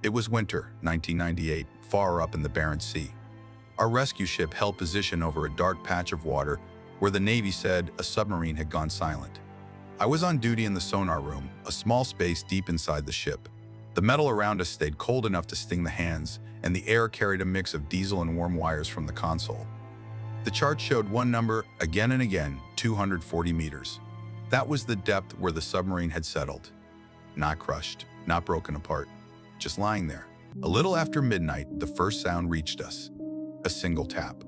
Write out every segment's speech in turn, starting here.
It was winter, 1998, far up in the Barents Sea. Our rescue ship held position over a dark patch of water where the Navy said a submarine had gone silent. I was on duty in the sonar room, a small space deep inside the ship. The metal around us stayed cold enough to sting the hands, and the air carried a mix of diesel and warm wires from the console. The chart showed one number again and again, 240 meters. That was the depth where the submarine had settled. Not crushed, not broken apart, just lying there. A little after midnight, the first sound reached us. A single tap.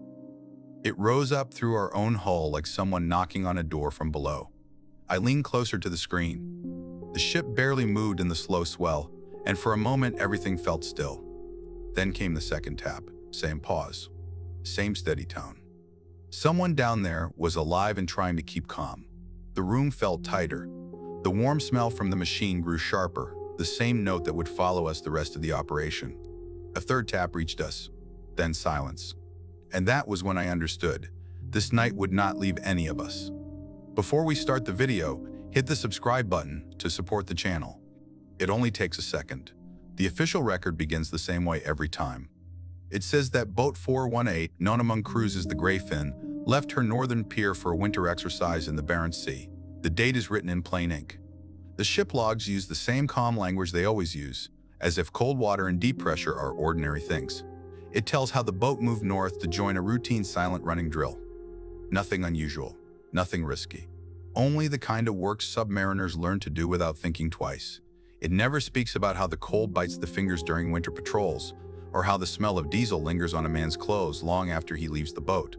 It rose up through our own hull like someone knocking on a door from below. I leaned closer to the screen. The ship barely moved in the slow swell, and for a moment everything felt still. Then came the second tap, same pause, same steady tone. Someone down there was alive and trying to keep calm. The room felt tighter. The warm smell from the machine grew sharper, the same note that would follow us the rest of the operation. A third tap reached us, then silence. And that was when I understood. This night would not leave any of us. Before we start the video, hit the subscribe button to support the channel. It only takes a second. The official record begins the same way every time. It says that Boat 418, known among crews as the Greyfin, left her northern pier for a winter exercise in the Barents Sea. The date is written in plain ink. The ship logs use the same calm language they always use, as if cold water and deep pressure are ordinary things. It tells how the boat moved north to join a routine silent running drill. Nothing unusual, nothing risky. Only the kind of work submariners learn to do without thinking twice. It never speaks about how the cold bites the fingers during winter patrols, or how the smell of diesel lingers on a man's clothes long after he leaves the boat.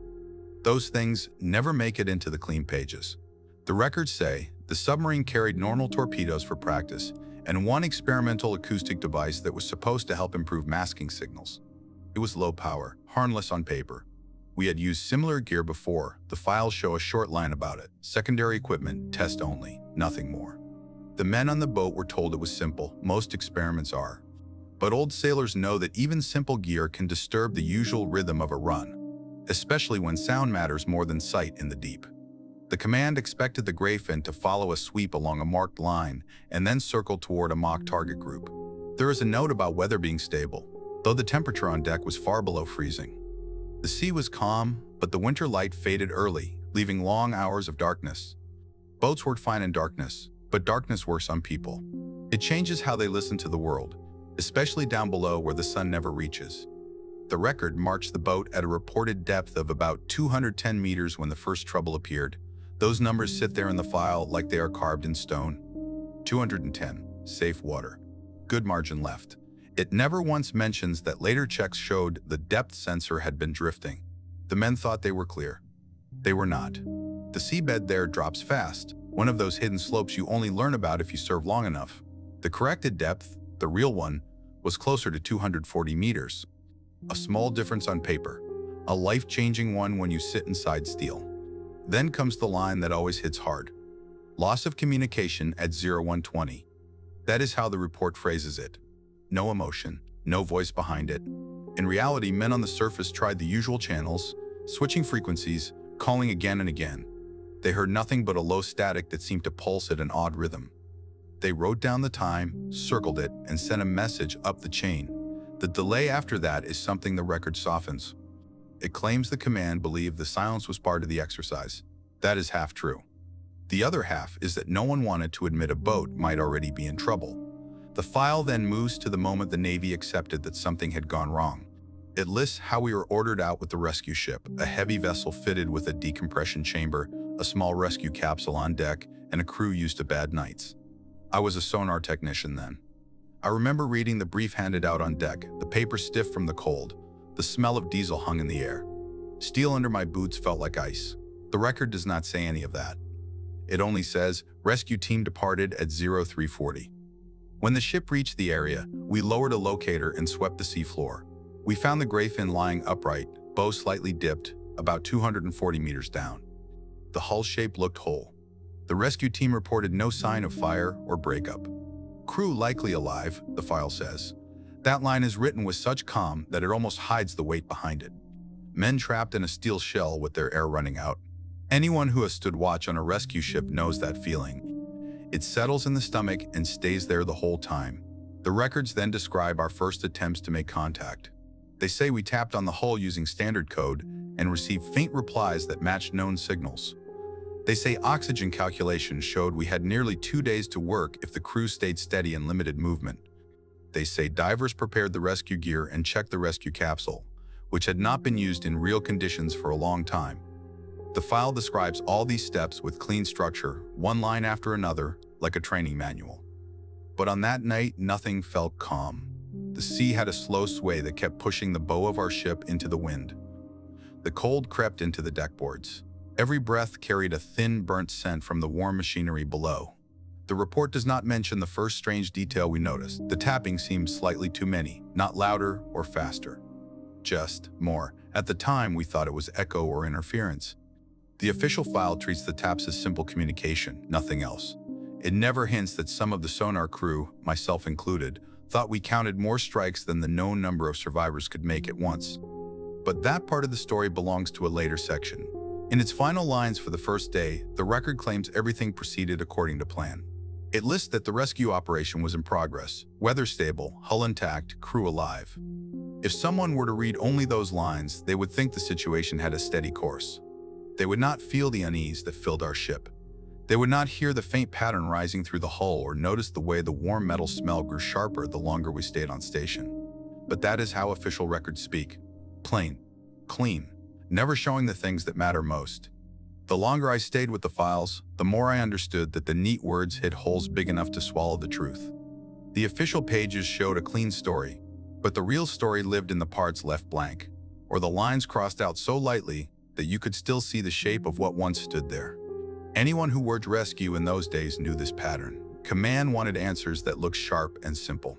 Those things never make it into the clean pages. The records say the submarine carried normal torpedoes for practice and one experimental acoustic device that was supposed to help improve masking signals. It was low power, harmless on paper. We had used similar gear before. The files show a short line about it. Secondary equipment, test only, nothing more. The men on the boat were told it was simple. Most experiments are. But old sailors know that even simple gear can disturb the usual rhythm of a run, especially when sound matters more than sight in the deep. The command expected the Greyfin to follow a sweep along a marked line and then circle toward a mock target group. There is a note about weather being stable, though the temperature on deck was far below freezing. The sea was calm, but the winter light faded early, leaving long hours of darkness. Boats work fine in darkness, but darkness works on people. It changes how they listen to the world, especially down below where the sun never reaches. The record marched the boat at a reported depth of about 210 meters when the first trouble appeared. Those numbers sit there in the file like they are carved in stone. 210, safe water. Good margin left. It never once mentions that later checks showed the depth sensor had been drifting. The men thought they were clear. They were not. The seabed there drops fast, one of those hidden slopes you only learn about if you serve long enough. The corrected depth, the real one, was closer to 240 meters. A small difference on paper, a life-changing one when you sit inside steel. Then comes the line that always hits hard. Loss of communication at 0120. That is how the report phrases it. No emotion, no voice behind it. In reality, men on the surface tried the usual channels, switching frequencies, calling again and again. They heard nothing but a low static that seemed to pulse at an odd rhythm. They wrote down the time, circled it, and sent a message up the chain. The delay after that is something the record softens. It claims the command believed the silence was part of the exercise. That is half true. The other half is that no one wanted to admit a boat might already be in trouble. The file then moves to the moment the Navy accepted that something had gone wrong. It lists how we were ordered out with the rescue ship, a heavy vessel fitted with a decompression chamber, a small rescue capsule on deck, and a crew used to bad nights. I was a sonar technician then. I remember reading the brief handed out on deck, the paper stiff from the cold. The smell of diesel hung in the air. Steel under my boots felt like ice. The record does not say any of that. It only says, rescue team departed at 0340. When the ship reached the area, we lowered a locator and swept the seafloor. We found the Greyfin lying upright, bow slightly dipped, about 240 meters down. The hull shape looked whole. The rescue team reported no sign of fire or breakup. Crew likely alive, the file says. That line is written with such calm that it almost hides the weight behind it. Men trapped in a steel shell with their air running out. Anyone who has stood watch on a rescue ship knows that feeling. It settles in the stomach and stays there the whole time. The records then describe our first attempts to make contact. They say we tapped on the hull using standard code and received faint replies that matched known signals. They say oxygen calculations showed we had nearly 2 days to work if the crew stayed steady and limited movement. They say divers prepared the rescue gear and checked the rescue capsule, which had not been used in real conditions for a long time. The file describes all these steps with clean structure, one line after another, like a training manual. But on that night, nothing felt calm. The sea had a slow sway that kept pushing the bow of our ship into the wind. The cold crept into the deckboards. Every breath carried a thin, burnt scent from the warm machinery below. The report does not mention the first strange detail we noticed. The tapping seemed slightly too many, not louder or faster. Just more. At the time, we thought it was echo or interference. The official file treats the taps as simple communication, nothing else. It never hints that some of the sonar crew, myself included, thought we counted more strikes than the known number of survivors could make at once. But that part of the story belongs to a later section. In its final lines for the first day, the record claims everything proceeded according to plan. It lists that the rescue operation was in progress, weather stable, hull intact, crew alive. If someone were to read only those lines, they would think the situation had a steady course. They would not feel the unease that filled our ship. They would not hear the faint pattern rising through the hull or notice the way the warm metal smell grew sharper the longer we stayed on station. But that is how official records speak. Plain, clean, never showing the things that matter most. The longer I stayed with the files, the more I understood that the neat words hid holes big enough to swallow the truth. The official pages showed a clean story, but the real story lived in the parts left blank, or the lines crossed out so lightly that you could still see the shape of what once stood there. Anyone who worked rescue in those days knew this pattern. Command wanted answers that looked sharp and simple.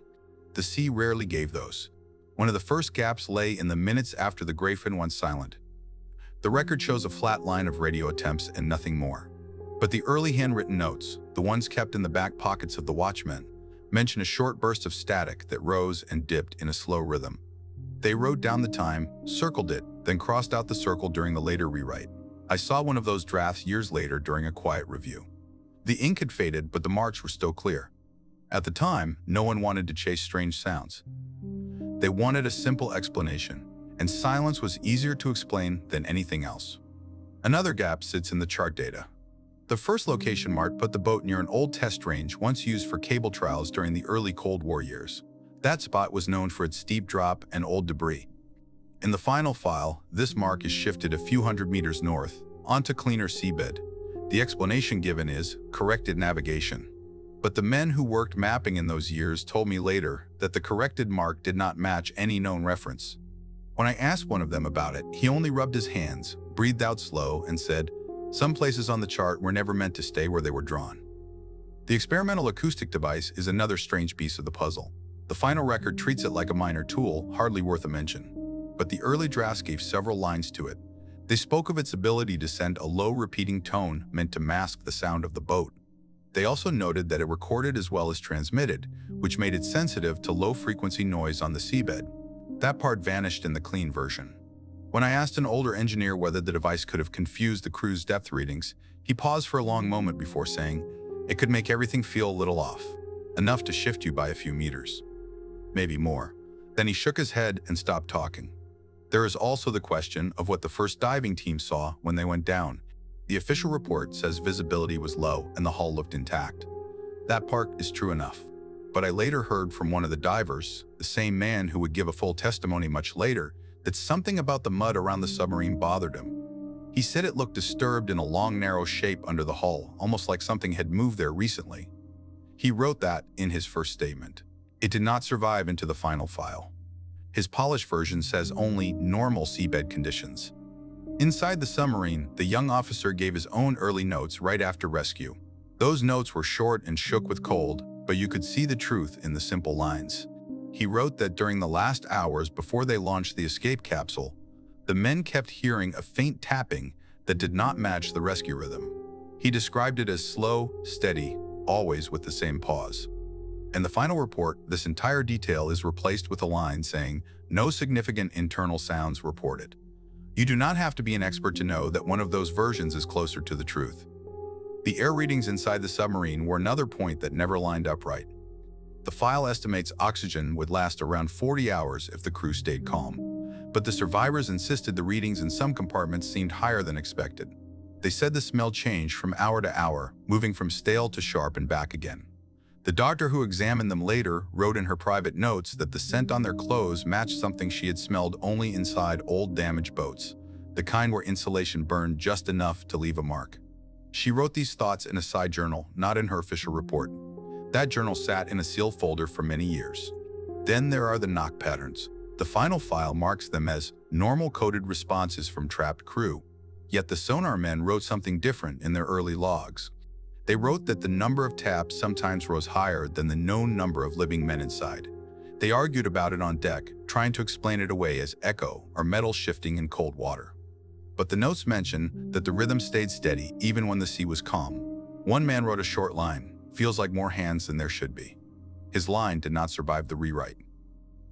The sea rarely gave those. One of the first gaps lay in the minutes after the Greyfin went silent. The record shows a flat line of radio attempts and nothing more. But the early handwritten notes, the ones kept in the back pockets of the watchmen, mention a short burst of static that rose and dipped in a slow rhythm. They wrote down the time, circled it, then crossed out the circle during the later rewrite. I saw one of those drafts years later during a quiet review. The ink had faded, but the marks were still clear. At the time, no one wanted to chase strange sounds. They wanted a simple explanation, and silence was easier to explain than anything else. Another gap sits in the chart data. The first location marked put the boat near an old test range once used for cable trials during the early Cold War years. That spot was known for its steep drop and old debris. In the final file, this mark is shifted a few hundred meters north, onto cleaner seabed. The explanation given is corrected navigation. But the men who worked mapping in those years told me later that the corrected mark did not match any known reference. When I asked one of them about it, he only rubbed his hands, breathed out slow, and said, "Some places on the chart were never meant to stay where they were drawn." The experimental acoustic device is another strange piece of the puzzle. The final record treats it like a minor tool, hardly worth a mention. But the early drafts gave several lines to it. They spoke of its ability to send a low repeating tone meant to mask the sound of the boat. They also noted that it recorded as well as transmitted, which made it sensitive to low-frequency noise on the seabed. That part vanished in the clean version. When I asked an older engineer whether the device could have confused the crew's depth readings, he paused for a long moment before saying, "It could make everything feel a little off, enough to shift you by a few meters. Maybe more." Then he shook his head and stopped talking. There is also the question of what the first diving team saw when they went down. The official report says visibility was low and the hull looked intact. That part is true enough. But I later heard from one of the divers, the same man who would give a full testimony much later, that something about the mud around the submarine bothered him. He said it looked disturbed in a long, narrow shape under the hull, almost like something had moved there recently. He wrote that in his first statement. It did not survive into the final file. His polished version says only normal seabed conditions. Inside the submarine, the young officer gave his own early notes right after rescue. Those notes were short and shook with cold, but you could see the truth in the simple lines. He wrote that during the last hours before they launched the escape capsule, the men kept hearing a faint tapping that did not match the rescue rhythm. He described it as slow, steady, always with the same pause. In the final report, this entire detail is replaced with a line saying, "No significant internal sounds reported." You do not have to be an expert to know that one of those versions is closer to the truth. The air readings inside the submarine were another point that never lined up right. The file estimates oxygen would last around 40 hours if the crew stayed calm, but the survivors insisted the readings in some compartments seemed higher than expected. They said the smell changed from hour to hour, moving from stale to sharp and back again. The doctor who examined them later wrote in her private notes that the scent on their clothes matched something she had smelled only inside old damaged boats, the kind where insulation burned just enough to leave a mark. She wrote these thoughts in a side journal, not in her official report. That journal sat in a sealed folder for many years. Then there are the knock patterns. The final file marks them as normal coded responses from trapped crew. Yet the sonar men wrote something different in their early logs. They wrote that the number of taps sometimes rose higher than the known number of living men inside. They argued about it on deck, trying to explain it away as echo or metal shifting in cold water. But the notes mention that the rhythm stayed steady even when the sea was calm. One man wrote a short line, "Feels like more hands than there should be." His line did not survive the rewrite.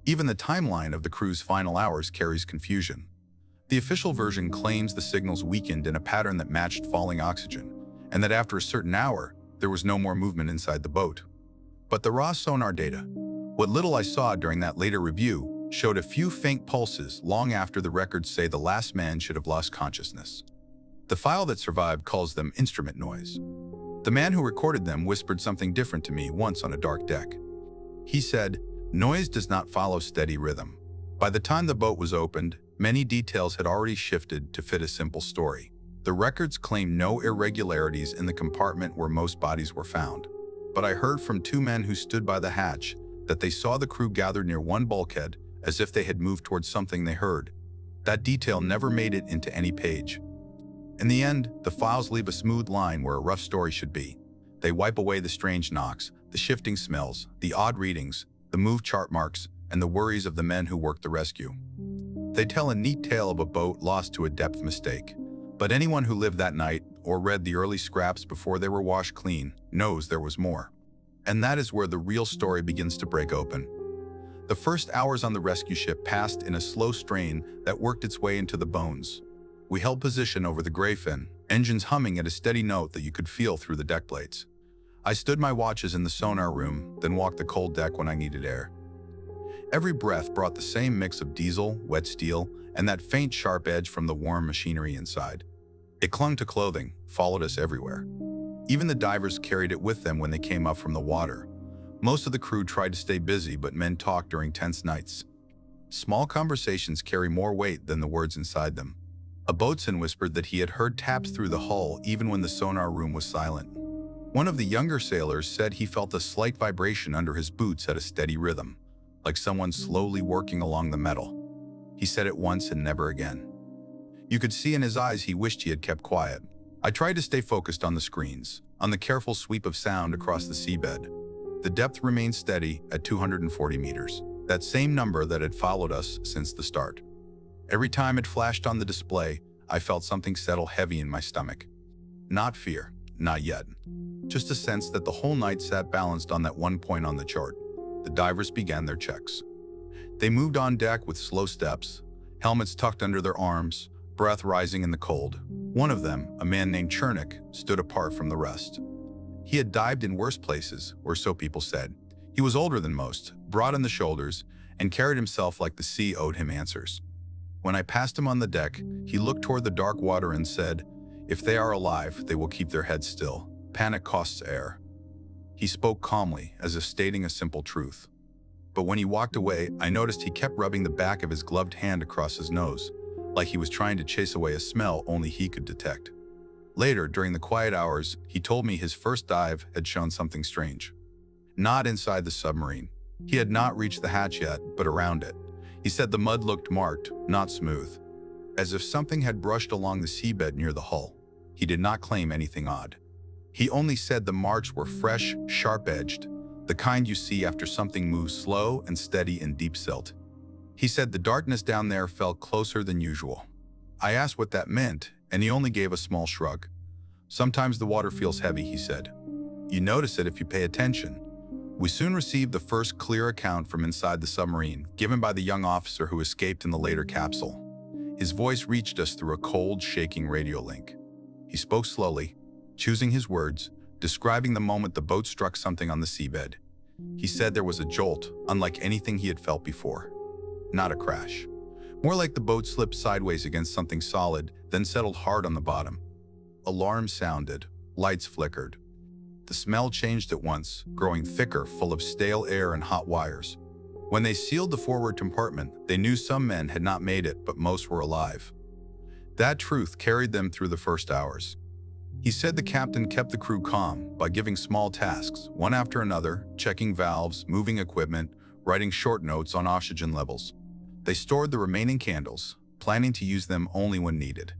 Even the timeline of the crew's final hours carries confusion. The official version claims the signals weakened in a pattern that matched falling oxygen, and that after a certain hour, there was no more movement inside the boat. But the raw sonar data, what little I saw during that later review, showed a few faint pulses long after the records say the last man should have lost consciousness. The file that survived calls them instrument noise. The man who recorded them whispered something different to me once on a dark deck. He said, "Noise does not follow steady rhythm." By the time the boat was opened, many details had already shifted to fit a simple story. The records claim no irregularities in the compartment where most bodies were found. But I heard from two men who stood by the hatch that they saw the crew gathered near one bulkhead as if they had moved towards something they heard. That detail never made it into any page. In the end, the files leave a smooth line where a rough story should be. They wipe away the strange knocks, the shifting smells, the odd readings, the move chart marks, and the worries of the men who worked the rescue. They tell a neat tale of a boat lost to a depth mistake. But anyone who lived that night or read the early scraps before they were washed clean knows there was more. And that is where the real story begins to break open. The first hours on the rescue ship passed in a slow strain that worked its way into the bones. We held position over the Greyfin, engines humming at a steady note that you could feel through the deck plates. I stood my watches in the sonar room, then walked the cold deck when I needed air. Every breath brought the same mix of diesel, wet steel, and that faint sharp edge from the warm machinery inside. It clung to clothing, followed us everywhere. Even the divers carried it with them when they came up from the water. Most of the crew tried to stay busy, but men talked during tense nights. Small conversations carry more weight than the words inside them. A boatswain whispered that he had heard taps through the hull even when the sonar room was silent. One of the younger sailors said he felt a slight vibration under his boots at a steady rhythm, like someone slowly working along the metal. He said it once and never again. You could see in his eyes he wished he had kept quiet. I tried to stay focused on the screens, on the careful sweep of sound across the seabed. The depth remained steady at 240 meters, that same number that had followed us since the start. Every time it flashed on the display, I felt something settle heavy in my stomach. Not fear, not yet. Just a sense that the whole night sat balanced on that one point on the chart. The divers began their checks. They moved on deck with slow steps, helmets tucked under their arms, breath rising in the cold. One of them, a man named Chernik, stood apart from the rest. He had dived in worse places, or so people said. He was older than most, broad in the shoulders, and carried himself like the sea owed him answers. When I passed him on the deck, he looked toward the dark water and said, "If they are alive, they will keep their heads still. Panic costs air." He spoke calmly, as if stating a simple truth. But when he walked away, I noticed he kept rubbing the back of his gloved hand across his nose, like he was trying to chase away a smell only he could detect. Later, during the quiet hours, he told me his first dive had shown something strange. Not inside the submarine. He had not reached the hatch yet, but around it. He said the mud looked marked, not smooth, as if something had brushed along the seabed near the hull. He did not claim anything odd. He only said the marks were fresh, sharp-edged, the kind you see after something moves slow and steady in deep silt. He said the darkness down there felt closer than usual. I asked what that meant, and he only gave a small shrug. "Sometimes the water feels heavy," he said. "You notice it if you pay attention." We soon received the first clear account from inside the submarine, given by the young officer who escaped in the later capsule. His voice reached us through a cold, shaking radio link. He spoke slowly, choosing his words, describing the moment the boat struck something on the seabed. He said there was a jolt, unlike anything he had felt before. Not a crash. More like the boat slipped sideways against something solid, then settled hard on the bottom. Alarms sounded. Lights flickered. The smell changed at once, growing thicker, full of stale air and hot wires. When they sealed the forward compartment, they knew some men had not made it, but most were alive. That truth carried them through the first hours. He said the captain kept the crew calm by giving small tasks, one after another, checking valves, moving equipment, writing short notes on oxygen levels. They stored the remaining candles, planning to use them only when needed.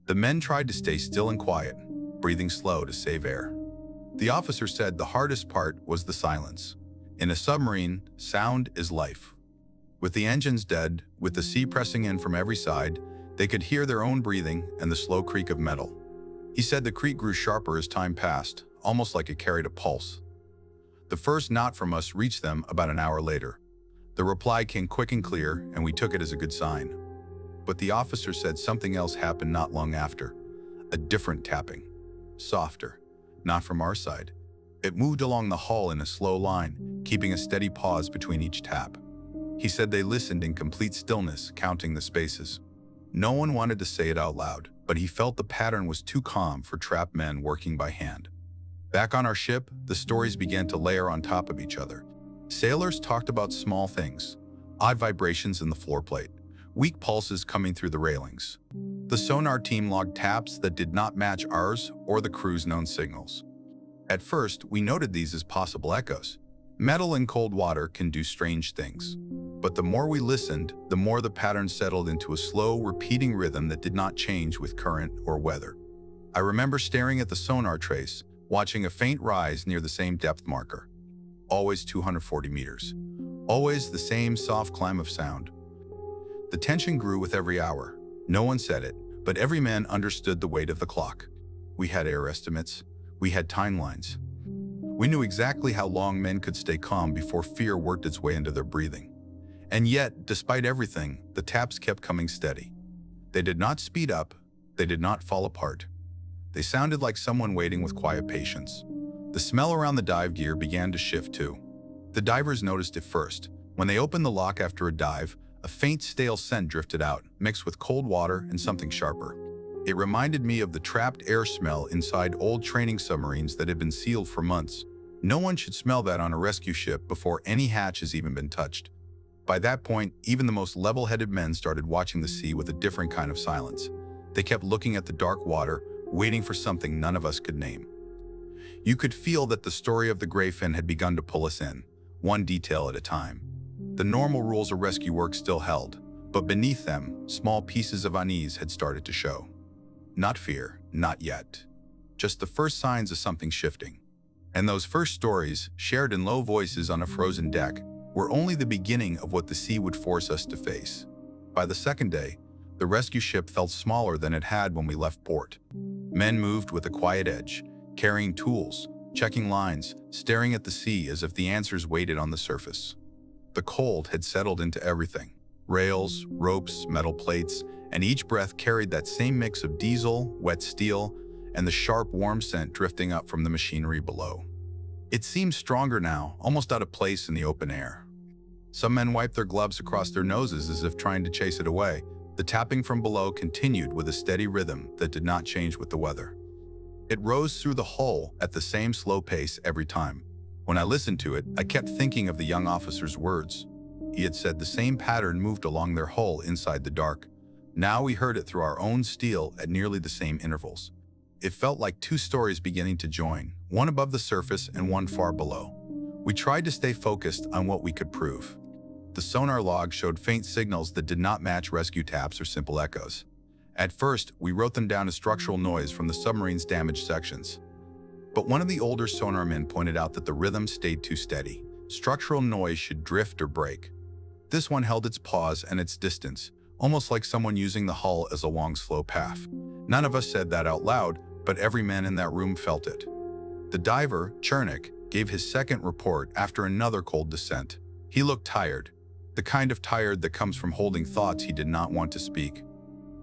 The men tried to stay still and quiet, breathing slow to save air. The officer said the hardest part was the silence. In a submarine, sound is life. With the engines dead, with the sea pressing in from every side, they could hear their own breathing and the slow creak of metal. He said the creak grew sharper as time passed, almost like it carried a pulse. The first knot from us reached them about an hour later. The reply came quick and clear, and we took it as a good sign. But the officer said something else happened not long after. A different tapping. Softer. Not from our side. It moved along the hull in a slow line, keeping a steady pause between each tap. He said they listened in complete stillness, counting the spaces. No one wanted to say it out loud, but he felt the pattern was too calm for trapped men working by hand. Back on our ship, the stories began to layer on top of each other. Sailors talked about small things, odd vibrations in the floor plate, weak pulses coming through the railings. The sonar team logged taps that did not match ours or the crew's known signals. At first, we noted these as possible echoes. Metal in cold water can do strange things. But the more we listened, the more the pattern settled into a slow, repeating rhythm that did not change with current or weather. I remember staring at the sonar trace, watching a faint rise near the same depth marker. Always 240 meters. Always the same soft climb of sound. The tension grew with every hour. No one said it, but every man understood the weight of the clock. We had air estimates. We had timelines. We knew exactly how long men could stay calm before fear worked its way into their breathing. And yet, despite everything, the taps kept coming steady. They did not speed up. They did not fall apart. They sounded like someone waiting with quiet patience. The smell around the dive gear began to shift too. The divers noticed it first. When they opened the lock after a dive, a faint stale scent drifted out, mixed with cold water and something sharper. It reminded me of the trapped air smell inside old training submarines that had been sealed for months. No one should smell that on a rescue ship before any hatch has even been touched. By that point, even the most level-headed men started watching the sea with a different kind of silence. They kept looking at the dark water, waiting for something none of us could name. You could feel that the story of the Greyfin had begun to pull us in, one detail at a time. The normal rules of rescue work still held, but beneath them, small pieces of unease had started to show. Not fear, not yet. Just the first signs of something shifting. And those first stories, shared in low voices on a frozen deck, were only the beginning of what the sea would force us to face. By the second day, the rescue ship felt smaller than it had when we left port. Men moved with a quiet edge, carrying tools, checking lines, staring at the sea as if the answers waited on the surface. The cold had settled into everything. Rails, ropes, metal plates, and each breath carried that same mix of diesel, wet steel, and the sharp, warm scent drifting up from the machinery below. It seemed stronger now, almost out of place in the open air. Some men wiped their gloves across their noses as if trying to chase it away. The tapping from below continued with a steady rhythm that did not change with the weather. It rose through the hull at the same slow pace every time. When I listened to it, I kept thinking of the young officer's words. He had said the same pattern moved along their hull inside the dark. Now we heard it through our own steel at nearly the same intervals. It felt like two stories beginning to join, one above the surface and one far below. We tried to stay focused on what we could prove. The sonar log showed faint signals that did not match rescue taps or simple echoes. At first, we wrote them down as structural noise from the submarine's damaged sections. But one of the older sonar men pointed out that the rhythm stayed too steady. Structural noise should drift or break. This one held its pause and its distance, almost like someone using the hull as a long, slow path. None of us said that out loud, but every man in that room felt it. The diver, Chernik, gave his second report after another cold descent. He looked tired, the kind of tired that comes from holding thoughts he did not want to speak.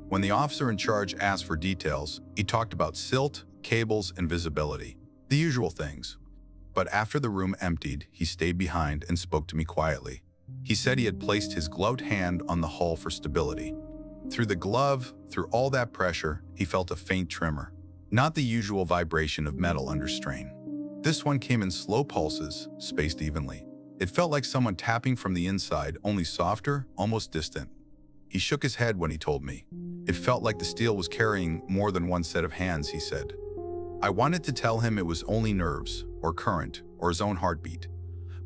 When the officer in charge asked for details, he talked about silt, cables, and visibility. The usual things. But after the room emptied, he stayed behind and spoke to me quietly. He said he had placed his gloved hand on the hull for stability. Through the glove, through all that pressure, he felt a faint tremor. Not the usual vibration of metal under strain. This one came in slow pulses, spaced evenly. It felt like someone tapping from the inside, only softer, almost distant. He shook his head when he told me. It felt like the steel was carrying more than one set of hands, he said. I wanted to tell him it was only nerves, or current, or his own heartbeat.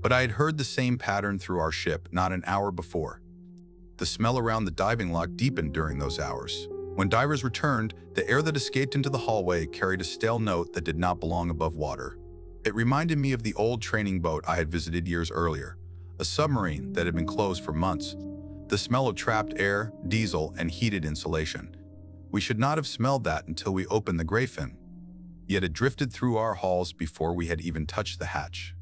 But I had heard the same pattern through our ship not an hour before. The smell around the diving lock deepened during those hours. When divers returned, the air that escaped into the hallway carried a stale note that did not belong above water. It reminded me of the old training boat I had visited years earlier, a submarine that had been closed for months. The smell of trapped air, diesel, and heated insulation. We should not have smelled that until we opened the Greyfin. Yet it drifted through our halls before we had even touched the hatch.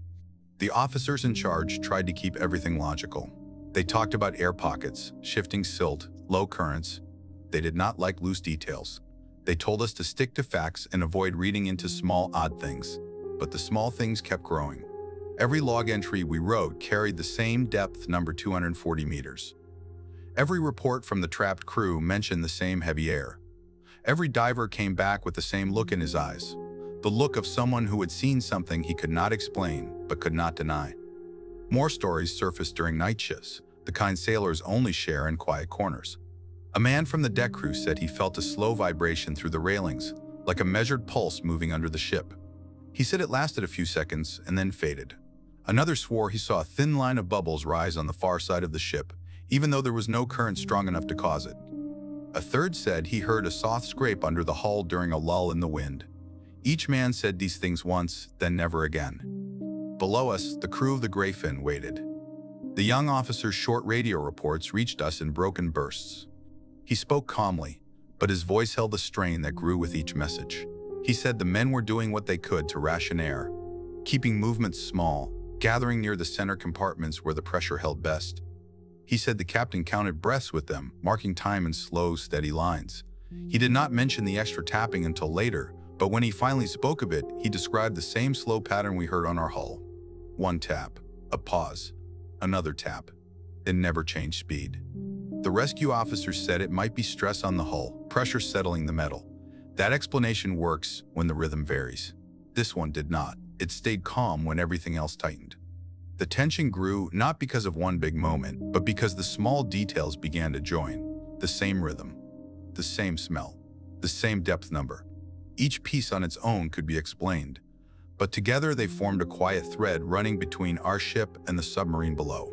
The officers in charge tried to keep everything logical. They talked about air pockets, shifting silt, low currents. They did not like loose details. They told us to stick to facts and avoid reading into small, odd things. But the small things kept growing. Every log entry we wrote carried the same depth number, 240 meters. Every report from the trapped crew mentioned the same heavy air. Every diver came back with the same look in his eyes, the look of someone who had seen something he could not explain but could not deny. More stories surfaced during night shifts, the kind sailors only share in quiet corners. A man from the deck crew said he felt a slow vibration through the railings, like a measured pulse moving under the ship. He said it lasted a few seconds and then faded. Another swore he saw a thin line of bubbles rise on the far side of the ship, even though there was no current strong enough to cause it. A third said he heard a soft scrape under the hull during a lull in the wind. Each man said these things once, then never again. Below us, the crew of the Greyfin waited. The young officer's short radio reports reached us in broken bursts. He spoke calmly, but his voice held a strain that grew with each message. He said the men were doing what they could to ration air, keeping movements small, gathering near the center compartments where the pressure held best. He said the captain counted breaths with them, marking time in slow, steady lines. He did not mention the extra tapping until later, but when he finally spoke of it, he described the same slow pattern we heard on our hull. One tap, a pause, another tap. It never changed speed. The rescue officer said it might be stress on the hull, pressure settling the metal. That explanation works when the rhythm varies. This one did not. It stayed calm when everything else tightened. The tension grew not because of one big moment, but because the small details began to join. The same rhythm, the same smell, the same depth number. Each piece on its own could be explained, but together they formed a quiet thread running between our ship and the submarine below.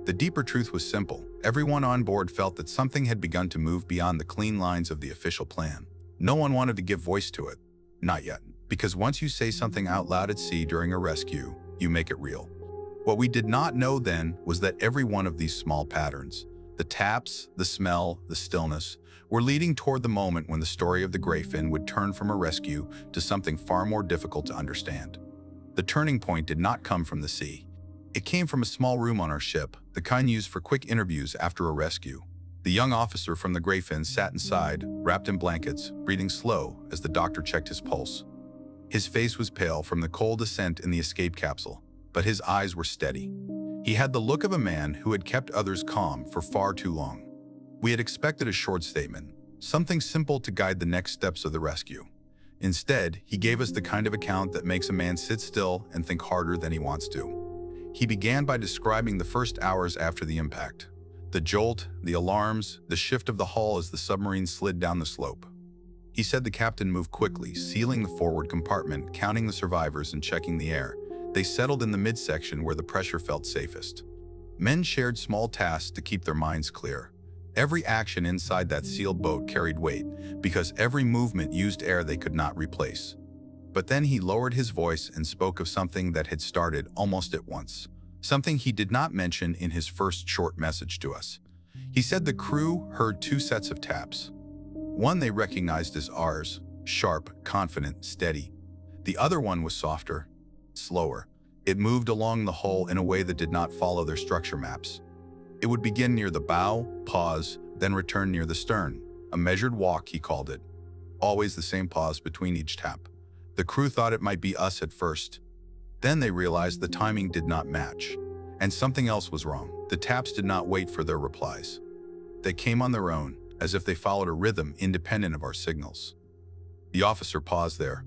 The deeper truth was simple. Everyone on board felt that something had begun to move beyond the clean lines of the official plan. No one wanted to give voice to it. Not yet. Because once you say something out loud at sea during a rescue, you make it real. What we did not know then was that every one of these small patterns, the taps, the smell, the stillness, were leading toward the moment when the story of the Greyfin would turn from a rescue to something far more difficult to understand. The turning point did not come from the sea. It came from a small room on our ship, the kind used for quick interviews after a rescue. The young officer from the Greyfin sat inside, wrapped in blankets, breathing slow as the doctor checked his pulse. His face was pale from the cold descent in the escape capsule, but his eyes were steady. He had the look of a man who had kept others calm for far too long. We had expected a short statement, something simple to guide the next steps of the rescue. Instead, he gave us the kind of account that makes a man sit still and think harder than he wants to. He began by describing the first hours after the impact. The jolt, the alarms, the shift of the hull as the submarine slid down the slope. He said the captain moved quickly, sealing the forward compartment, counting the survivors and checking the air. They settled in the midsection where the pressure felt safest. Men shared small tasks to keep their minds clear. Every action inside that sealed boat carried weight, because every movement used air they could not replace. But then he lowered his voice and spoke of something that had started almost at once. Something he did not mention in his first short message to us. He said the crew heard two sets of taps. One they recognized as ours, sharp, confident, steady. The other one was softer, slower. It moved along the hull in a way that did not follow their structure maps. It would begin near the bow, pause, then return near the stern. A measured walk, he called it. Always the same pause between each tap. The crew thought it might be us at first. Then they realized the timing did not match, and something else was wrong. The taps did not wait for their replies. They came on their own, as if they followed a rhythm independent of our signals. The officer paused there.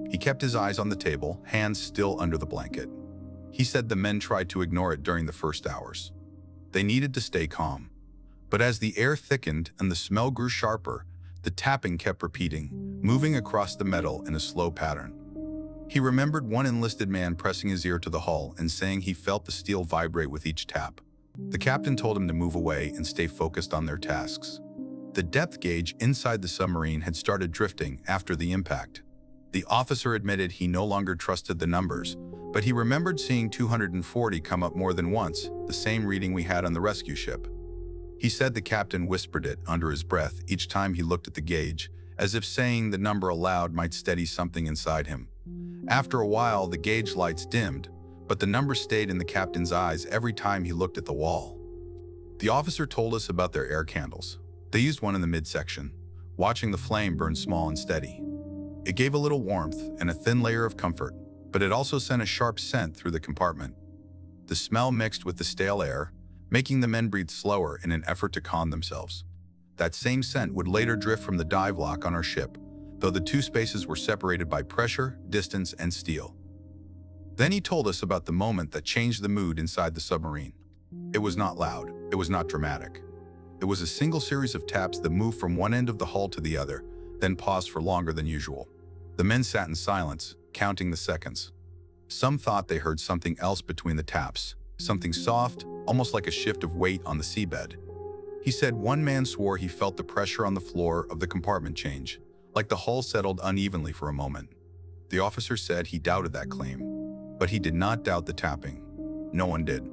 He kept his eyes on the table, hands still under the blanket. He said the men tried to ignore it during the first hours. They needed to stay calm. But as the air thickened and the smell grew sharper, the tapping kept repeating, moving across the metal in a slow pattern. He remembered one enlisted man pressing his ear to the hull and saying he felt the steel vibrate with each tap. The captain told him to move away and stay focused on their tasks. The depth gauge inside the submarine had started drifting after the impact. The officer admitted he no longer trusted the numbers, but he remembered seeing 240 come up more than once, the same reading we had on the rescue ship. He said the captain whispered it under his breath each time he looked at the gauge, as if saying the number aloud might steady something inside him. After a while, the gauge lights dimmed, but the number stayed in the captain's eyes every time he looked at the wall. The officer told us about their air candles. They used one in the midsection, watching the flame burn small and steady. It gave a little warmth and a thin layer of comfort, but it also sent a sharp scent through the compartment. The smell mixed with the stale air, making the men breathe slower in an effort to calm themselves. That same scent would later drift from the dive lock on our ship, though the two spaces were separated by pressure, distance, and steel. Then he told us about the moment that changed the mood inside the submarine. It was not loud, it was not dramatic. It was a single series of taps that moved from one end of the hull to the other, then paused for longer than usual. The men sat in silence, counting the seconds. Some thought they heard something else between the taps, something soft, almost like a shift of weight on the seabed. He said one man swore he felt the pressure on the floor of the compartment change, like the hull settled unevenly for a moment. The officer said he doubted that claim, but he did not doubt the tapping. No one did.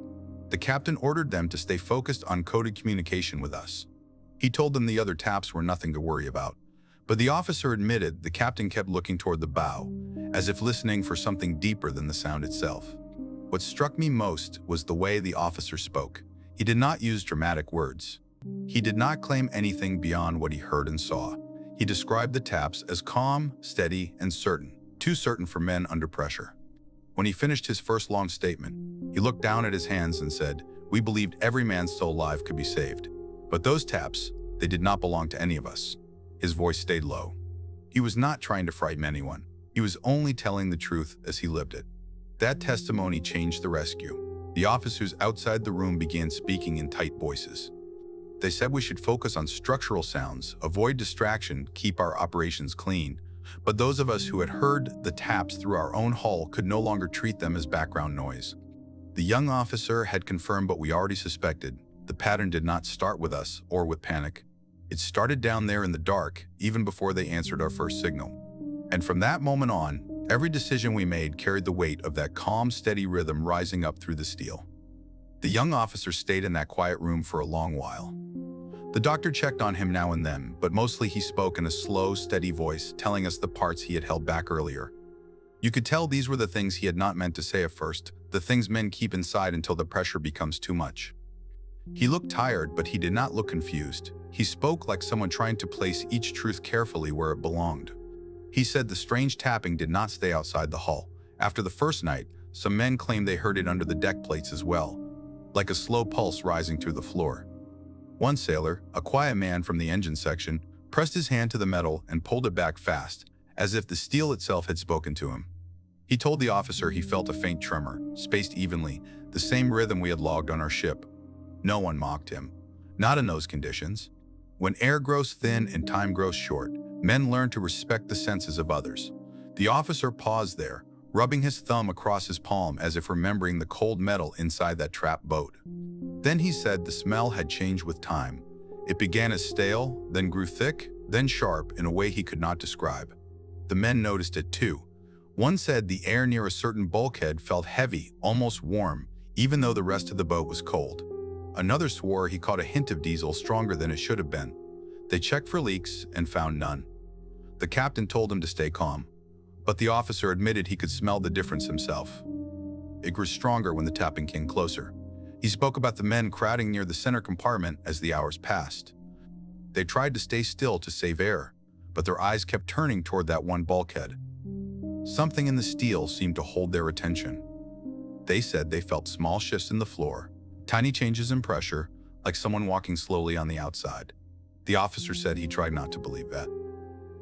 The captain ordered them to stay focused on coded communication with us. He told them the other taps were nothing to worry about, but the officer admitted the captain kept looking toward the bow, as if listening for something deeper than the sound itself. What struck me most was the way the officer spoke. He did not use dramatic words. He did not claim anything beyond what he heard and saw. He described the taps as calm, steady, and certain, too certain for men under pressure. When he finished his first long statement, he looked down at his hands and said, "We believed every man still alive could be saved. But those taps, they did not belong to any of us." His voice stayed low. He was not trying to frighten anyone. He was only telling the truth as he lived it. That testimony changed the rescue. The officers outside the room began speaking in tight voices. They said we should focus on structural sounds, avoid distraction, keep our operations clean. But those of us who had heard the taps through our own hull could no longer treat them as background noise. The young officer had confirmed what we already suspected. The pattern did not start with us or with panic. It started down there in the dark, even before they answered our first signal. And from that moment on, every decision we made carried the weight of that calm, steady rhythm rising up through the steel. The young officer stayed in that quiet room for a long while. The doctor checked on him now and then, but mostly he spoke in a slow, steady voice, telling us the parts he had held back earlier. You could tell these were the things he had not meant to say at first, the things men keep inside until the pressure becomes too much. He looked tired, but he did not look confused. He spoke like someone trying to place each truth carefully where it belonged. He said the strange tapping did not stay outside the hull. After the first night, some men claimed they heard it under the deck plates as well, like a slow pulse rising through the floor. One sailor, a quiet man from the engine section, pressed his hand to the metal and pulled it back fast, as if the steel itself had spoken to him. He told the officer he felt a faint tremor, spaced evenly, the same rhythm we had logged on our ship. No one mocked him. Not in those conditions. When air grows thin and time grows short, men learn to respect the senses of others. The officer paused there, rubbing his thumb across his palm as if remembering the cold metal inside that trapped boat. Then he said the smell had changed with time. It began as stale, then grew thick, then sharp in a way he could not describe. The men noticed it too. One said the air near a certain bulkhead felt heavy, almost warm, even though the rest of the boat was cold. Another swore he caught a hint of diesel stronger than it should have been. They checked for leaks and found none. The captain told him to stay calm, but the officer admitted he could smell the difference himself. It grew stronger when the tapping came closer. He spoke about the men crowding near the center compartment as the hours passed. They tried to stay still to save air, but their eyes kept turning toward that one bulkhead. Something in the steel seemed to hold their attention. They said they felt small shifts in the floor, tiny changes in pressure, like someone walking slowly on the outside. The officer said he tried not to believe that.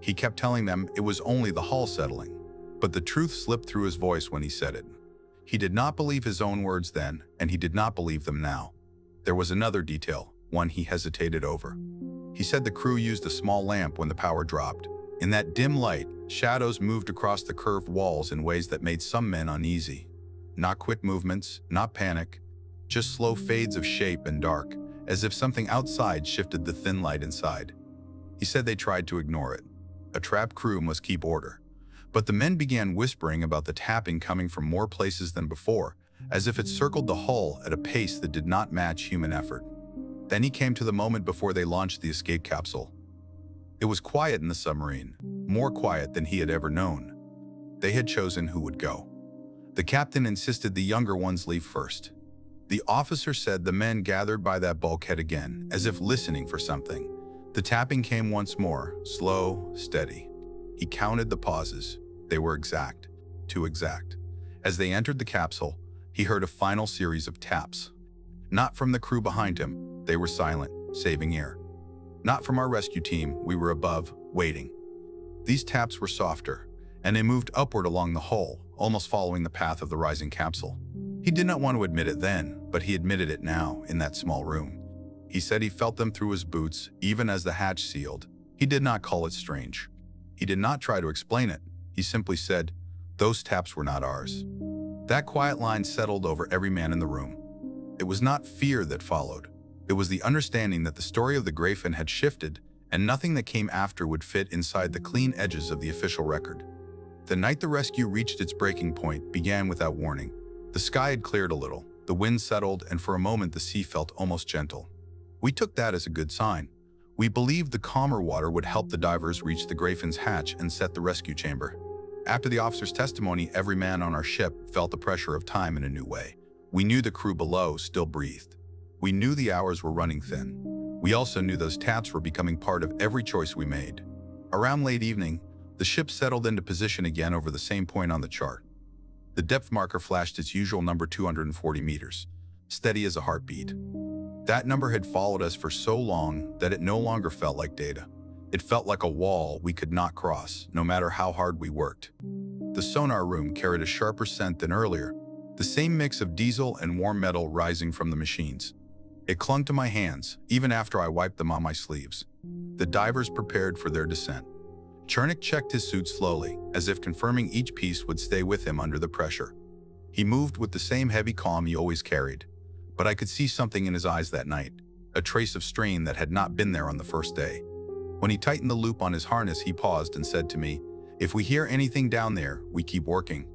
He kept telling them it was only the hull settling, but the truth slipped through his voice when he said it. He did not believe his own words then, and he did not believe them now. There was another detail, one he hesitated over. He said the crew used a small lamp when the power dropped. In that dim light, shadows moved across the curved walls in ways that made some men uneasy. Not quick movements, not panic, just slow fades of shape and dark, as if something outside shifted the thin light inside. He said they tried to ignore it. A trapped crew must keep order. But the men began whispering about the tapping coming from more places than before, as if it circled the hull at a pace that did not match human effort. Then he came to the moment before they launched the escape capsule. It was quiet in the submarine, more quiet than he had ever known. They had chosen who would go. The captain insisted the younger ones leave first. The officer said the men gathered by that bulkhead again, as if listening for something. The tapping came once more, slow, steady. He counted the pauses. They were exact, too exact. As they entered the capsule, he heard a final series of taps. Not from the crew behind him, they were silent, saving air. Not from our rescue team, we were above, waiting. These taps were softer, and they moved upward along the hull, almost following the path of the rising capsule. He did not want to admit it then, but he admitted it now, in that small room. He said he felt them through his boots, even as the hatch sealed. He did not call it strange. He did not try to explain it. He simply said, "Those taps were not ours." That quiet line settled over every man in the room. It was not fear that followed. It was the understanding that the story of the Greyfin had shifted, and nothing that came after would fit inside the clean edges of the official record. The night the rescue reached its breaking point began without warning. The sky had cleared a little, the wind settled, and for a moment the sea felt almost gentle. We took that as a good sign. We believed the calmer water would help the divers reach the Greyfin's hatch and set the rescue chamber. After the officer's testimony, every man on our ship felt the pressure of time in a new way. We knew the crew below still breathed. We knew the hours were running thin. We also knew those taps were becoming part of every choice we made. Around late evening, the ship settled into position again over the same point on the chart. The depth marker flashed its usual number, 240 meters, steady as a heartbeat. That number had followed us for so long that it no longer felt like data. It felt like a wall we could not cross, no matter how hard we worked. The sonar room carried a sharper scent than earlier, the same mix of diesel and warm metal rising from the machines. It clung to my hands, even after I wiped them on my sleeves. The divers prepared for their descent. Chernik checked his suit slowly, as if confirming each piece would stay with him under the pressure. He moved with the same heavy calm he always carried, but I could see something in his eyes that night, a trace of strain that had not been there on the first day. When he tightened the loop on his harness, he paused and said to me, "If we hear anything down there, we keep working.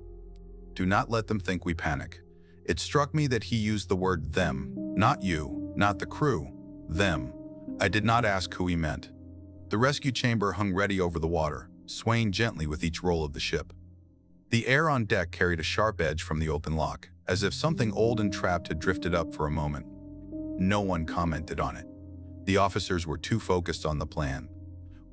Do not let them think we panic." It struck me that he used the word them, not you, not the crew, them. I did not ask who he meant. The rescue chamber hung ready over the water, swaying gently with each roll of the ship. The air on deck carried a sharp edge from the open lock, as if something old and trapped had drifted up for a moment. No one commented on it. The officers were too focused on the plan.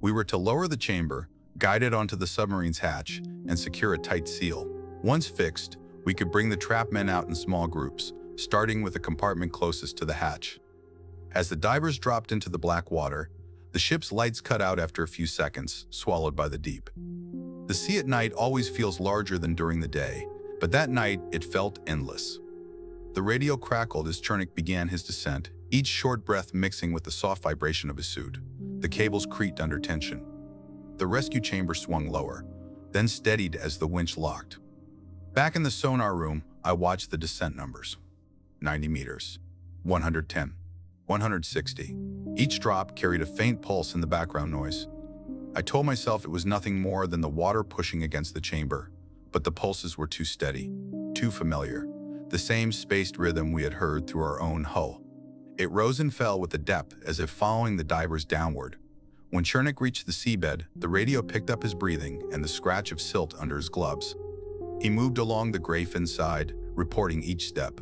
We were to lower the chamber, guide it onto the submarine's hatch, and secure a tight seal. Once fixed, we could bring the trapped men out in small groups, starting with the compartment closest to the hatch. As the divers dropped into the black water, the ship's lights cut out after a few seconds, swallowed by the deep. The sea at night always feels larger than during the day, but that night it felt endless. The radio crackled as Chernik began his descent, each short breath mixing with the soft vibration of his suit. The cables creaked under tension. The rescue chamber swung lower, then steadied as the winch locked. Back in the sonar room, I watched the descent numbers. 90 meters, 110, 160. Each drop carried a faint pulse in the background noise. I told myself it was nothing more than the water pushing against the chamber, but the pulses were too steady, too familiar, the same spaced rhythm we had heard through our own hull. It rose and fell with a depth as if following the divers downward. When Chernik reached the seabed, the radio picked up his breathing and the scratch of silt under his gloves. He moved along the Greyfin side, reporting each step.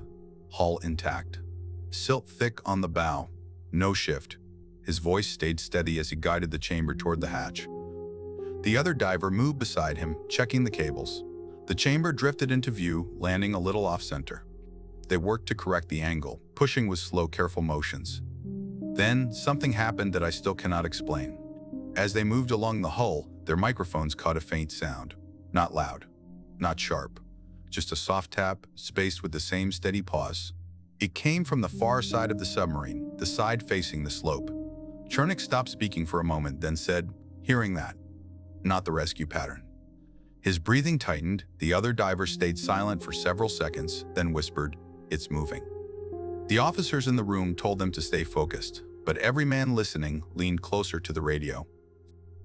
Hull intact. Silt thick on the bow. No shift. His voice stayed steady as he guided the chamber toward the hatch. The other diver moved beside him, checking the cables. The chamber drifted into view, landing a little off-center. They worked to correct the angle, pushing with slow, careful motions. Then, something happened that I still cannot explain. As they moved along the hull, their microphones caught a faint sound. Not loud, not sharp, just a soft tap, spaced with the same steady pause. It came from the far side of the submarine, the side facing the slope. Chernik stopped speaking for a moment, then said, "Hearing that? Not the rescue pattern." His breathing tightened. The other diver stayed silent for several seconds, then whispered, "It's moving." The officers in the room told them to stay focused, but every man listening leaned closer to the radio.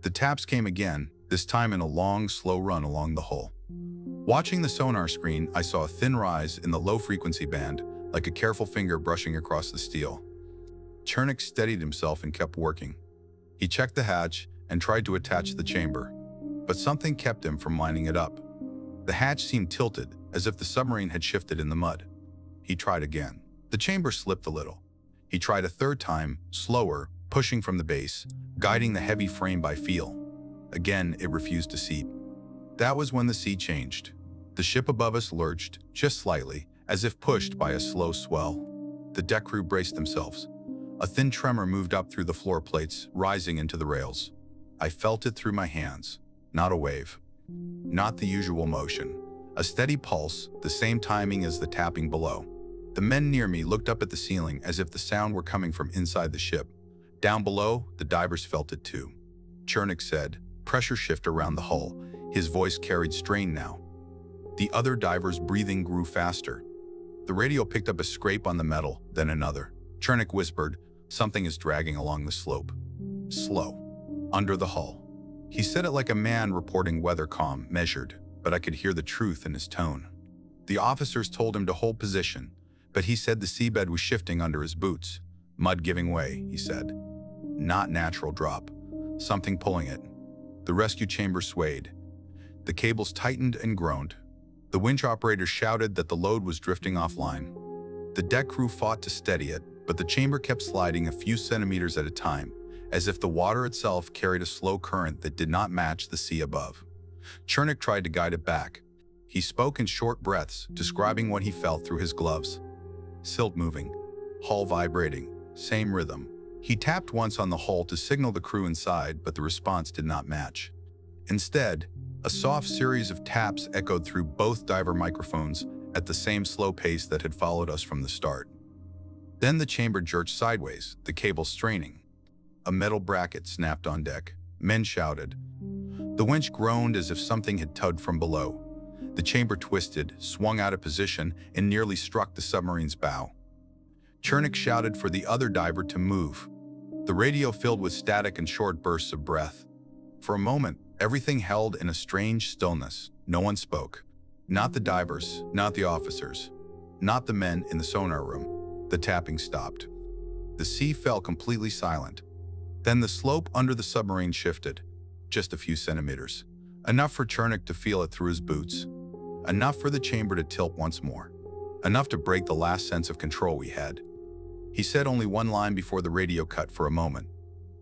The taps came again, this time in a long, slow run along the hull. Watching the sonar screen, I saw a thin rise in the low-frequency band, like a careful finger brushing across the steel. Chernik steadied himself and kept working. He checked the hatch and tried to attach the chamber, but something kept him from lining it up. The hatch seemed tilted, as if the submarine had shifted in the mud. He tried again. The chamber slipped a little. He tried a third time, slower, pushing from the base, guiding the heavy frame by feel. Again, it refused to seat. That was when the sea changed. The ship above us lurched, just slightly, as if pushed by a slow swell. The deck crew braced themselves. A thin tremor moved up through the floor plates, rising into the rails. I felt it through my hands. Not a wave. Not the usual motion. A steady pulse, the same timing as the tapping below. The men near me looked up at the ceiling as if the sound were coming from inside the ship. Down below, the divers felt it too. Chernik said, "Pressure shift around the hull." His voice carried strain now. The other divers' breathing grew faster. The radio picked up a scrape on the metal, then another. Chernik whispered, "Something is dragging along the slope." Slow. Under the hull. He said it like a man reporting weather calm, measured, but I could hear the truth in his tone. The officers told him to hold position, but he said the seabed was shifting under his boots. Mud giving way, he said. Not natural drop. Something pulling it. The rescue chamber swayed. The cables tightened and groaned. The winch operator shouted that the load was drifting offline. The deck crew fought to steady it, but the chamber kept sliding a few centimeters at a time, as if the water itself carried a slow current that did not match the sea above. Chernik tried to guide it back. He spoke in short breaths, describing what he felt through his gloves. Silt moving, hull vibrating, same rhythm. He tapped once on the hull to signal the crew inside, but the response did not match. Instead, a soft series of taps echoed through both diver microphones at the same slow pace that had followed us from the start. Then the chamber jerked sideways, the cable straining. A metal bracket snapped on deck. Men shouted. The winch groaned as if something had tugged from below. The chamber twisted, swung out of position, and nearly struck the submarine's bow. Chernik shouted for the other diver to move. The radio filled with static and short bursts of breath. For a moment, everything held in a strange stillness. No one spoke. Not the divers, not the officers, not the men in the sonar room. The tapping stopped. The sea fell completely silent. Then the slope under the submarine shifted, just a few centimeters. Enough for Chernik to feel it through his boots. Enough for the chamber to tilt once more. Enough to break the last sense of control we had. He said only one line before the radio cut for a moment.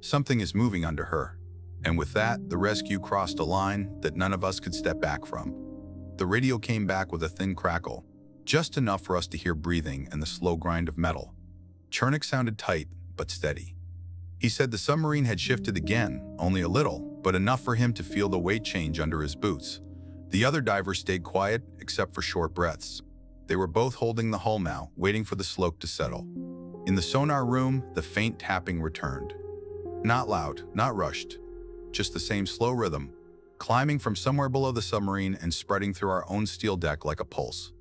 Something is moving under her. And with that, the rescue crossed a line that none of us could step back from. The radio came back with a thin crackle, just enough for us to hear breathing and the slow grind of metal. Chernik sounded tight, but steady. He said the submarine had shifted again, only a little, but enough for him to feel the weight change under his boots. The other divers stayed quiet, except for short breaths. They were both holding the hull now, waiting for the slope to settle. In the sonar room, the faint tapping returned. Not loud, not rushed, just the same slow rhythm, climbing from somewhere below the submarine and spreading through our own steel deck like a pulse.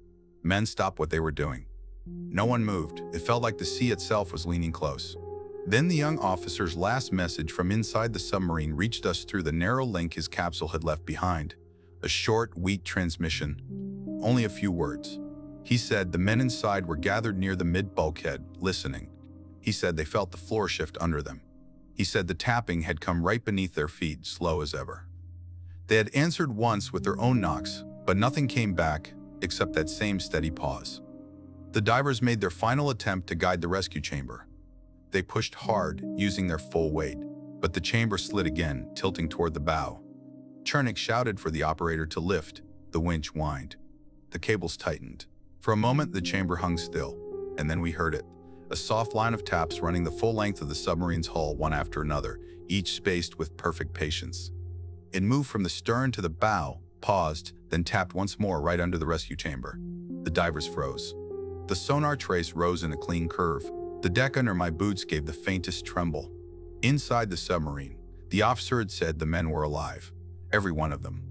Men stopped what they were doing. No one moved. It felt like the sea itself was leaning close. Then the young officer's last message from inside the submarine reached us through the narrow link his capsule had left behind. A short, weak transmission. Only a few words. He said the men inside were gathered near the mid-bulkhead, listening. He said they felt the floor shift under them. He said the tapping had come right beneath their feet, slow as ever. They had answered once with their own knocks, but nothing came back except that same steady pause. The divers made their final attempt to guide the rescue chamber. They pushed hard, using their full weight, but the chamber slid again, tilting toward the bow. Chernik shouted for the operator to lift. The winch whined. The cables tightened. For a moment, the chamber hung still, and then we heard it. A soft line of taps running the full length of the submarine's hull, one after another, each spaced with perfect patience. It moved from the stern to the bow, paused, then tapped once more right under the rescue chamber. The divers froze. The sonar trace rose in a clean curve. The deck under my boots gave the faintest tremble. Inside the submarine, the officer had said the men were alive. Every one of them.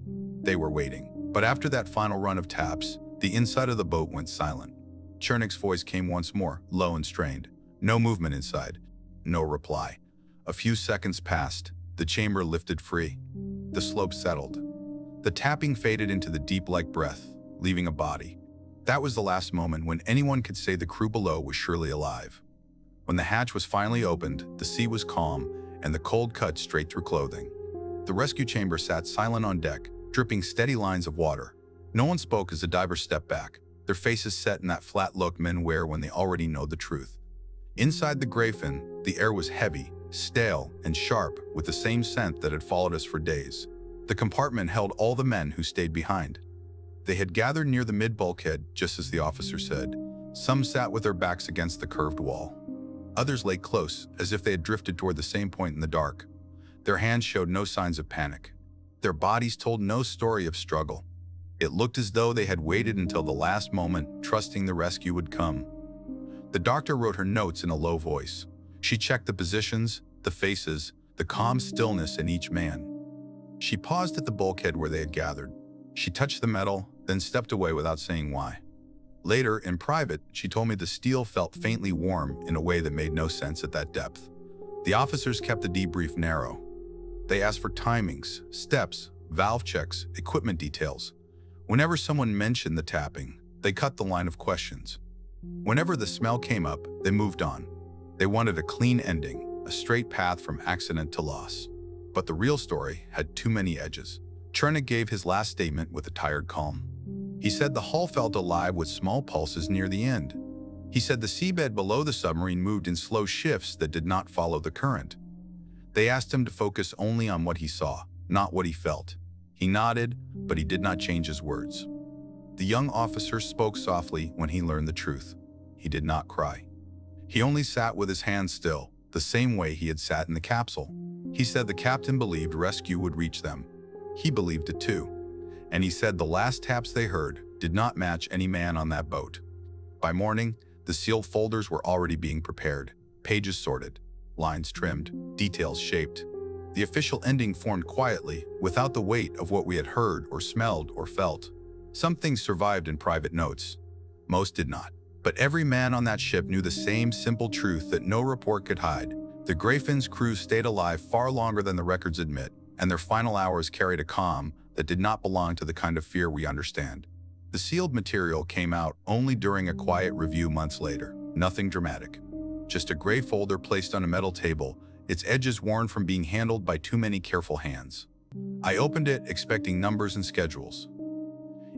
They were waiting. But after that final run of taps, the inside of the boat went silent. Chernik's voice came once more, low and strained. No movement inside. No reply. A few seconds passed. The chamber lifted free. The slope settled. The tapping faded into the deep-like breath, leaving a body. That was the last moment when anyone could say the crew below was surely alive. When the hatch was finally opened, the sea was calm, and the cold cut straight through clothing. The rescue chamber sat silent on deck, dripping steady lines of water. No one spoke as the divers stepped back, their faces set in that flat look men wear when they already know the truth. Inside the Greyfin, the air was heavy, stale, and sharp, with the same scent that had followed us for days. The compartment held all the men who stayed behind. They had gathered near the mid-bulkhead, just as the officer said. Some sat with their backs against the curved wall. Others lay close, as if they had drifted toward the same point in the dark. Their hands showed no signs of panic. Their bodies told no story of struggle. It looked as though they had waited until the last moment, trusting the rescue would come. The doctor wrote her notes in a low voice. She checked the positions, the faces, the calm stillness in each man. She paused at the bulkhead where they had gathered. She touched the metal, then stepped away without saying why. Later, in private, she told me the steel felt faintly warm in a way that made no sense at that depth. The officers kept the debrief narrow. They asked for timings, steps, valve checks, equipment details. Whenever someone mentioned the tapping, they cut the line of questions. Whenever the smell came up, they moved on. They wanted a clean ending, a straight path from accident to loss. But the real story had too many edges. Chernik gave his last statement with a tired calm. He said the hull felt alive with small pulses near the end. He said the seabed below the submarine moved in slow shifts that did not follow the current. They asked him to focus only on what he saw, not what he felt. He nodded, but he did not change his words. The young officer spoke softly when he learned the truth. He did not cry. He only sat with his hands still, the same way he had sat in the capsule. He said the captain believed rescue would reach them. He believed it too. And he said the last taps they heard did not match any man on that boat. By morning, the sealed folders were already being prepared, pages sorted, lines trimmed, details shaped. The official ending formed quietly, without the weight of what we had heard or smelled or felt. Some things survived in private notes. Most did not. But every man on that ship knew the same simple truth that no report could hide. The Greyfin's crew stayed alive far longer than the records admit, and their final hours carried a calm that did not belong to the kind of fear we understand. The sealed material came out only during a quiet review months later. Nothing dramatic. Just a gray folder placed on a metal table, its edges worn from being handled by too many careful hands. I opened it expecting numbers and schedules.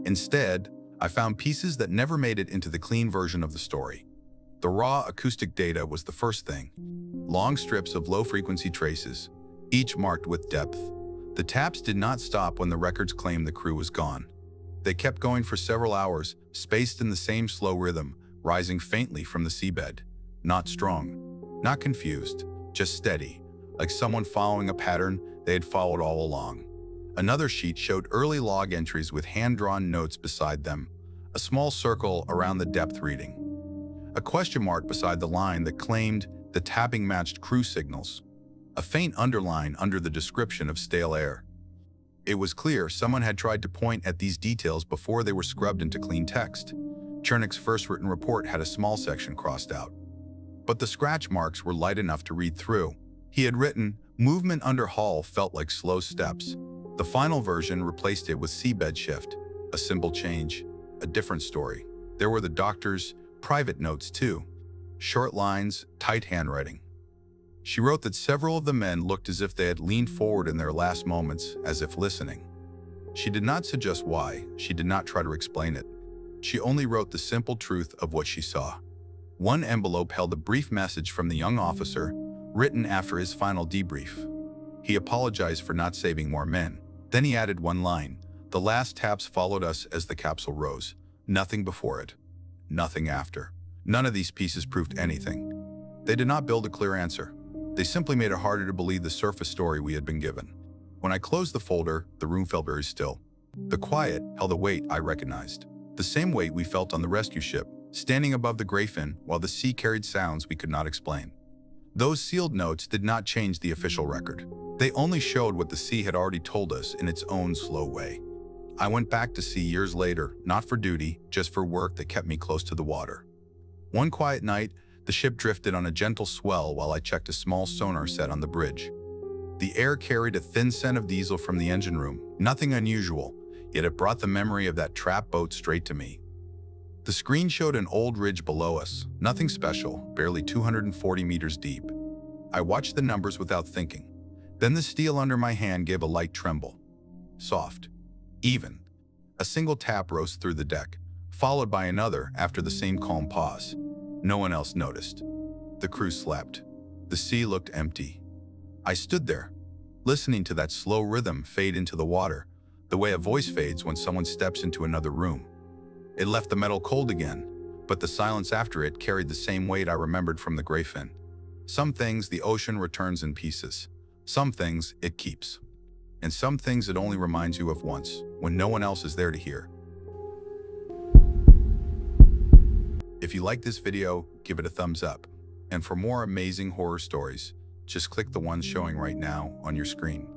Instead, I found pieces that never made it into the clean version of the story. The raw acoustic data was the first thing. Long strips of low-frequency traces, each marked with depth. The taps did not stop when the records claimed the crew was gone. They kept going for several hours, spaced in the same slow rhythm, rising faintly from the seabed. Not strong, not confused, just steady, like someone following a pattern they had followed all along. Another sheet showed early log entries with hand-drawn notes beside them, a small circle around the depth reading, a question mark beside the line that claimed the tapping matched crew signals, a faint underline under the description of stale air. It was clear someone had tried to point at these details before they were scrubbed into clean text. Chernik's first written report had a small section crossed out, but the scratch marks were light enough to read through. He had written, "Movement under hull felt like slow steps." The final version replaced it with seabed shift, a simple change, a different story. There were the doctor's private notes too, short lines, tight handwriting. She wrote that several of the men looked as if they had leaned forward in their last moments, as if listening. She did not suggest why, she did not try to explain it. She only wrote the simple truth of what she saw. One envelope held a brief message from the young officer, written after his final debrief. He apologized for not saving more men, Then he added one line. The last taps followed us as the capsule rose. Nothing before it. Nothing after. None of these pieces proved anything. They did not build a clear answer. They simply made it harder to believe the surface story we had been given. When I closed the folder, the room felt very still. The quiet held a weight I recognized. The same weight we felt on the rescue ship, standing above the Greyfin while the sea carried sounds we could not explain. Those sealed notes did not change the official record. They only showed what the sea had already told us in its own slow way. I went back to sea years later, not for duty, just for work that kept me close to the water. One quiet night, the ship drifted on a gentle swell while I checked a small sonar set on the bridge. The air carried a thin scent of diesel from the engine room, nothing unusual, yet it brought the memory of that trap boat straight to me. The screen showed an old ridge below us, nothing special, barely 240 meters deep. I watched the numbers without thinking. Then the steel under my hand gave a light tremble. Soft. Even. A single tap rose through the deck, followed by another after the same calm pause. No one else noticed. The crew slept. The sea looked empty. I stood there, listening to that slow rhythm fade into the water, the way a voice fades when someone steps into another room. It left the metal cold again, but the silence after it carried the same weight I remembered from the Greyfin. Some things the ocean returns in pieces. Some things it keeps. And some things it only reminds you of once, when no one else is there to hear. If you like this video, give it a thumbs up. And for more amazing horror stories, just click the one showing right now on your screen.